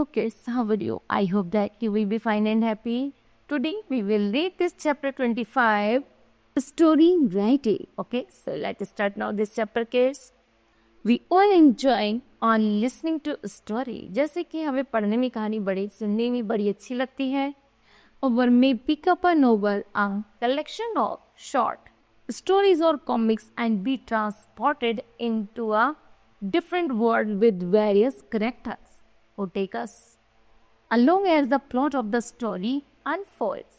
Hello kids, how are you? I hope that you will be fine and happy. Today we will read this chapter 25, story writing. Okay, so let's start now this chapter kids. We all enjoy on listening to a story. जैसे कि हमें पढ़ने में कहानी बड़ी सुनने में बड़ी अच्छी लगती है. Or may pick up a novel, a collection of short stories or comics and be transported into a different world with various characters who take us along as the plot of the story unfolds.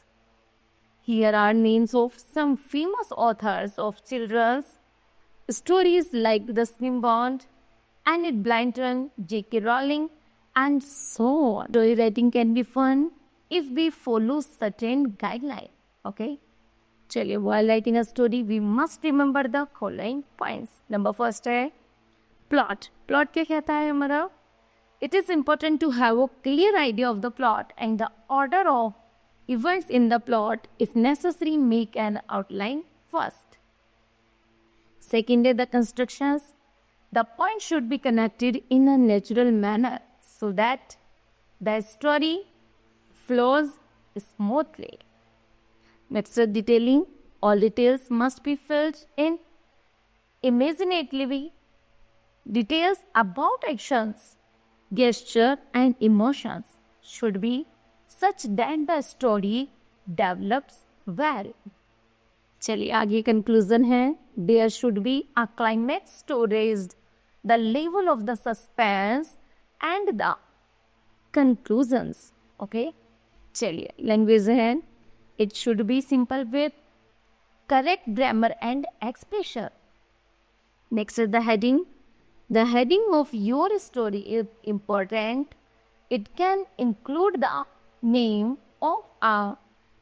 Here are names of some famous authors of children's stories like The Swimbond, Enid Blyton, J.K. Rowling, and so on. Story writing can be fun if we follow certain guidelines. Okay? चलिए, while writing a story, we must remember the following points. Number first है plot. Plot क्या कहता है हमारा? It is important to have a clear idea of the plot and the order of events in the plot. If necessary, make an outline first. Second is the constructions. The points should be connected in a natural manner so that the story flows smoothly. Next is detailing. All details must be filled in imaginatively. Details about actions, gesture and emotions should be such that the story develops well. चलिए आगे conclusion है. There should be a climax to raise the level of the suspense and the conclusions. Okay. चलिए language है. It should be simple with correct grammar and expression. Next is the heading. The heading of your story is important. It can include the name of a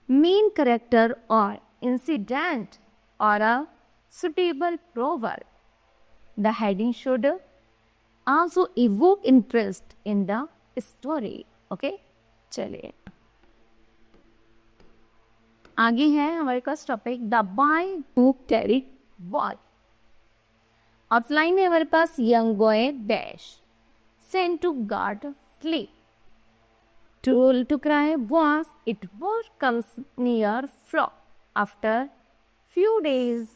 main character or incident or a suitable proverb. The heading should also evoke interest in the story. Okay? चलिए आगे है हमारे पास topic the boy who carried ball. Outline है हमारे पास young boy dash sent to guard sleep told to cry was it was comes near flock after few days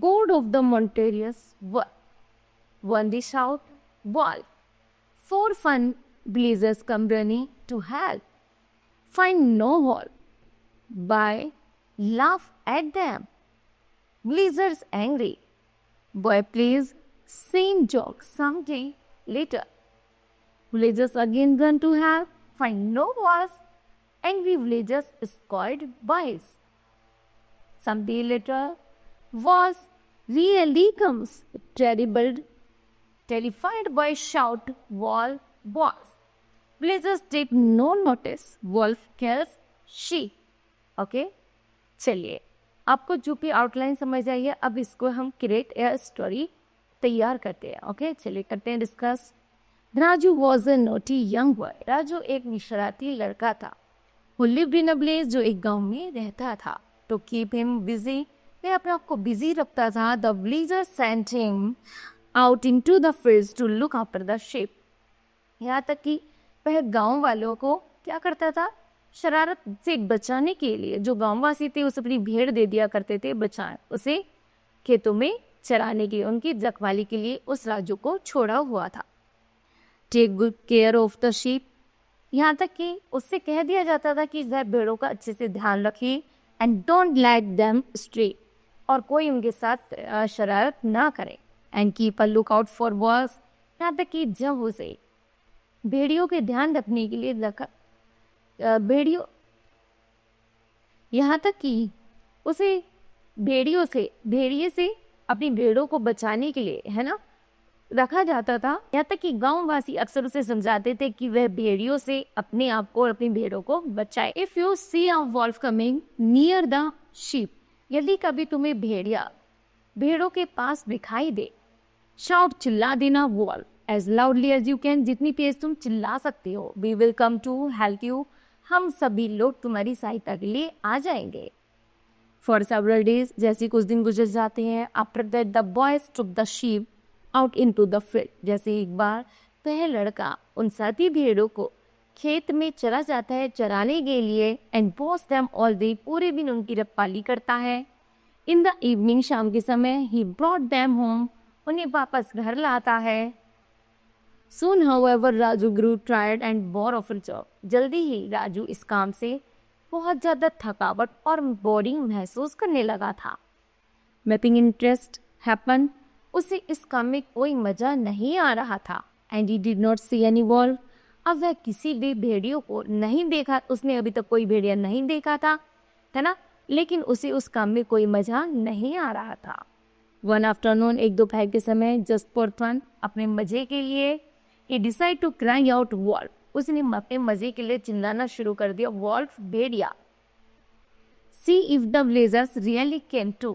god of the mountainous world. One dish out ball for fun blizzards come running to help find no hole by laugh at them blizzards angry boy plays same joke someday later villagers again run to help find no was angry villagers scored boys someday later was really comes terrified boy shout wall boss villagers take no notice wolf kills sheep. Okay चलिए आपको जो भी outline समझ आई है अब इसको हम create a story तैयार करते हैं. ओके चलिए करते हैं discuss. Raju was a naughty young boy. Raju एक निशराती लड़का था. Who lived in a village जो एक गांव में रहता था. टू कीप हिम बिजी वह अपने आप को बिजी रखता था. The villager sent him out into the fields to look after the sheep. यहाँ तक कि वह गांव वालों को क्या करता था शरारत से बचाने के लिए जो गांववासी थे उसे अपनी भेड़ दे दिया करते थे बचाएं उसे खेतों में चराने के लिए उनकी रखवाली के लिए उस राजू को छोड़ा हुआ था. Take good care of the sheep. यहाँ तक कि उससे कह दिया जाता था कि वह भेड़ों का अच्छे से ध्यान रखे and don't let them stray और कोई उनके साथ शरारत ना करे. And keep a look out for Wars. यहाँ तक कि जब उसे भेड़ियों के ध्यान रखने के लिए भेड़ियों यहाँ तक कि उसे भेड़िए से अपनी भेड़ों को बचाने के लिए है ना रखा जाता था. यहाँ तक कि गांववासी अक्सर उसे समझाते थे कि वह भेड़ियों से अपने आप को और अपनी भेड़ों को बचाए. If you see a wolf coming near the sheep. यदि कभी तुम्हें भेड़ों के पास दिखाई दे शाउट चिल्ला देना wolf as loudly as you can. जितनी तेज तुम चिल्ला सकते हो. We will come to help you. हम सभी लोग तुम्हारी सहायता के लिए आ जाएंगे. फॉर सेवरल डेज जैसे कुछ दिन गुजर जाते हैं. After that the boys took the sheep out into the field. जैसे एक बार वह लड़का उन साथी भेड़ों को खेत में चला जाता है चराने के लिए and watch them all day, पूरे दिन उनकी रखवाली करता है। इन द इवनिंग, शाम के समय, ही ब्रॉट देम होम, उन्हें वापस घर लाता है। Soon, however, Raju grew tired and bored of his job. जल्दी ही राजू इस काम से बहुत ज़्यादा थकावट और बोरिंग महसूस करने लगा था। Nothing interest happened. उसे इस काम में कोई मजा नहीं आ रहा था। And he did not see any wolf. अब वह किसी भी भेड़ियों को नहीं देखा, उसने अभी तक कोई भेड़िया नहीं देखा था, है ना? लेकिन उसे उस काम में कोई मजा नहीं आ रहा था। One afternoon, एक दोपहर के समय, just for fun, अपने मजे के लिए, he decided to cry out wolf. उसने अपने मजे के लिए चिल्लाना शुरू कर दिया, wolf, Bhediya. See if the villagers really came to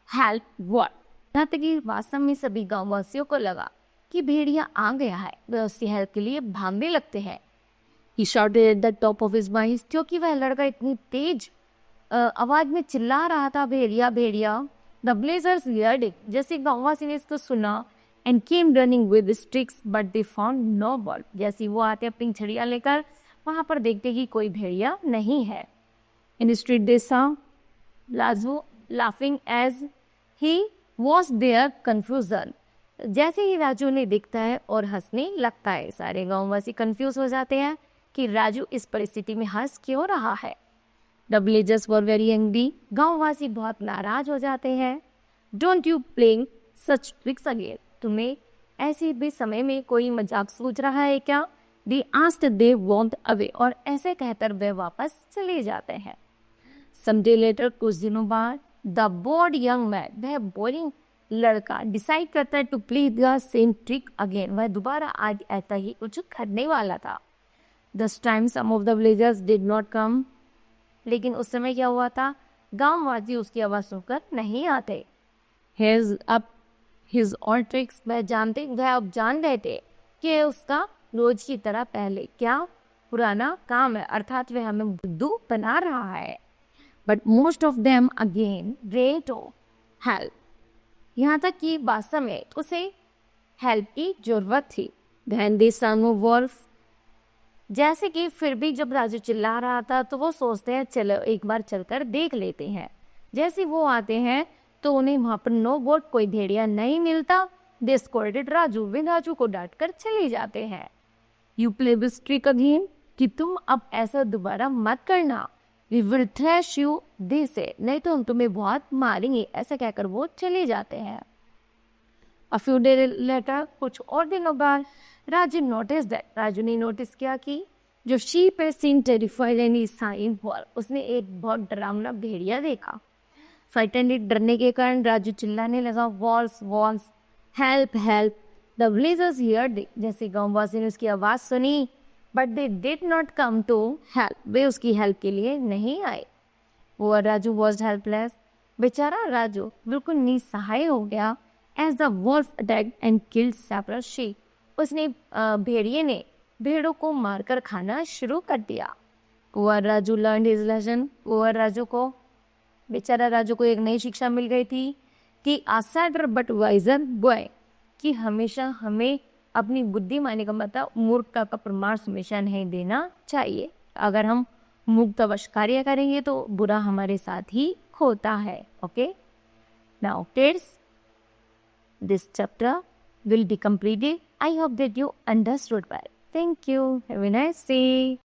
help wolf. यहाँ तक कि वास्तव में सभी गाँव वासियों को लगा कि भेड़िया आ गया है, वे उसकी हेल्प के लिए भागने लगते हैं। He shouted at the top of his voice, क्योंकि वह लड़का इतनी तेज आवाज में चिल्ला रहा था, भेड़िया भेड़िया। The villagers heard it. जैसे गाँववासी ने इसको सुना and came running with sticks, but they found no wolf. जैसे वो आते अपनी छड़ियाँ लेकर, वहाँ पर देखते कि कोई भेड़िया नहीं है। In the street they saw Raju laughing as he was there confusion. जैसे ही राजू ने दिखता है और हंसने लगता है, सारे गाँववासी कंफ्यूज हो जाते हैं कि राजू इस परिस्थिति में हंस क्यों रहा है। The villagers were very angry. गाँववासी बहुत नाराज हो जाते हैं। Don't you playing such tricks again? तुम्हें ऐसे भी समय में कोई मजाक सोच रहा है क्या? They asked, they walked away. और ऐसे कहकर वे वापस चले जाते हैं। Some day later, कुछ दिनों बाद, the bored young man, वह बोरिंग लड़का डिसाइड करता है to play the same trick again. वह दोबारा आज ऐसा ही कुछ करने वाला था। This time some of the villagers did not come. लेकिन उस समय क्या हुआ था, गांववासी उसकी आवाज़ सुनकर नहीं आते। His all tricks, वह अब जान गए थे कि उसका रोज की तरह पहले क्या पुराना काम है, अर्थात वह हमें बुद्धू बना रहा है। But most of them again ran to help. यहाँ तक कि वास्तव में उसे हेल्प की जरूरत थी। Then they saw no wolf. जैसे कि फिर भी जब राजू चिल्ला रहा था तो वो सोचते हैं चलो एक बार चलकर देख लेते हैं। जैसे वो आते हैं तो उन्हें वहाँ पर नो वोट, कोई भेड़िया नहीं मिलता। दे स्कॉल्डेड राजू, वे राजू को डांट कर चले जाते हैं। You play this trick again, कि तुम अब ऐसा दोबारा मत करना। वी विल थ्रैश यू, दे से, नहीं तो हम तुम्हें बहुत मारेंगे। ऐसा कहकर वो चले जाते हैं। A few days later, कुछ और दिनों बाद, राजू नोटिस दैट, राजू ने नोटिस किया कि जो शीप है seen terrified and he saw in war, उसने एक बहुत डरावना भेड़िया देखा। फ्राइटेंड, डरने के कारण राजू चिल्लाने लगा, wolves wolves, help help. The villagers heard it, जैसे गाँववासी ने उसकी आवाज़ सुनी, but they did not come to help, वे उसकी हेल्प के लिए नहीं आए। वो राजू वॉज हेल्पलेस, बेचारा राजू बिल्कुल निसहाय हो गया। As the wolf attacked and killed several sheep, उसने भेड़िए ने भेड़ों को मारकर खाना शुरू कर दिया। Poor Raju learn his lesson, poor Raju को, बेचारा राजू को एक नई शिक्षा मिल गई थी कि आसाइडर बट वाइजर बॉय, कि हमेशा हमें अपनी बुद्धिमानी का मतलब मूर्खता का प्रमाण हमेशा नहीं देना चाहिए। अगर हम मूर्खतावश कार्य करेंगे तो बुरा हमारे साथ ही होता है। Okay, now kids, this chapter will be completed. I hope that you understood well. Thank you. Have a nice day.